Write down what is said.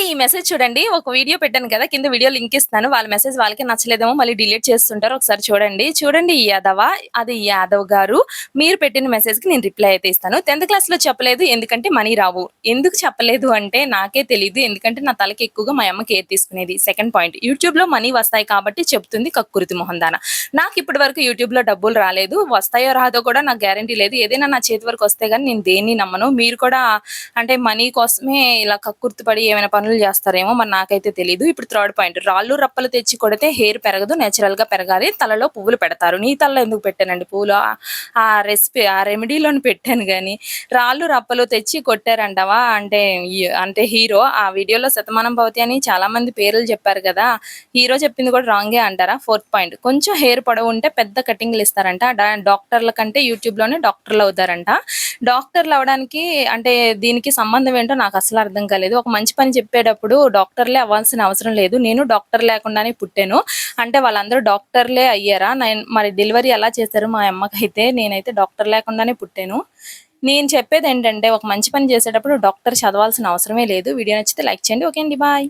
ఈ మెసేజ్ చూడండి. ఒక వీడియో పెట్టాను కదా! కింద వీడియో లింక్ ఇస్తాను. వాళ్ళ మెసేజ్ వాళ్ళకే నచ్చలేదేమో మళ్ళీ డిలీట్ చేస్తుంటారు. ఒకసారి చూడండి. చూడండి యాదవ అది యాదవ్ గారు మీరు పెట్టిన మెసేజ్‌కి నేను రిప్లై అయితే ఇస్తాను. 10థ్ క్లాస్‌లో చెప్పలేదు ఎందుకంటే మనీ రావు. ఎందుకు చెప్పలేదు అంటే నాకే తెలీదు. ఎందుకంటే నా తలకి ఎక్కువగా మా అమ్మ కేర్ తీసుకునేది. సెకండ్ పాయింట్ యూట్యూబ్‌లో మనీ వస్తాయి కాబట్టి చెప్తుంది కక్కుర్తి మొహందాన. నాకు ఇప్పటి వరకు యూట్యూబ్‌లో డబ్బులు రాలేదు. వస్తాయో రాదో కూడా నాకు గ్యారంటీ లేదు. ఏదైనా నా చేతి వరకు వస్తే గాని నేను దేన్ని నమ్మను. మీరు కూడా అంటే మనీ కోసమే ఇలా కక్కుర్తి పడి ఏమైనా పనులు చేస్తారేమో మరి నాకైతే తెలీదు. ఇప్పుడు థర్డ్ పాయింట్ రాళ్ళు రప్పలు తెచ్చి కొడితే హెయిర్ పెరగదు. నేచురల్‌గా పెరగాలి. తలలో పువ్వులు పెడతారు. నీ తలలో ఎందుకు పెట్టానండి పువ్వులు? ఆ రెసిపీ ఆ రెమెడీలోని పెట్టాను గానీ, రాళ్ళు రప్పలు తెచ్చి కొట్టారంటావా? అంటే హీరో ఆ వీడియోలో 'శతమానం భవతి' అని చాలా మంది పేర్లు చెప్పారు కదా! హీరో చెప్పింది కూడా రాంగే అంటారా? ఫోర్త్ పాయింట్ కొంచెం హెయిర్ పొడవు ఉంటే పెద్ద కటింగ్‌లు ఇస్తారంట. డాక్టర్ల కంటే యూట్యూబ్‌లోనే డాక్టర్‌లు అవుతారంట. డాక్టర్లు అవ్వడానికి అంటే దీనికి సంబంధం ఏంటో నాకు అసలు అర్థం కాలేదు. ఒక మంచి పని చెప్పేటప్పుడు డాక్టర్లే అవ్వాల్సిన అవసరం లేదు. నేను డాక్టర్ లేకుండానే పుట్టాను. అంటే వాళ్ళందరూ డాక్టర్లే అయ్యారా? మరి డెలివరీ ఎలా చేశారు మా అమ్మకైతే? నేనైతే డాక్టర్ లేకుండానే పుట్టాను. నేను చెప్పేదేంటంటే ఒక మంచి పని చేసేటప్పుడు డాక్టర్ చదవాల్సిన అవసరమే లేదు. వీడియో నచ్చితే లైక్ చేయండి. ఓకే అండి. బాయ్.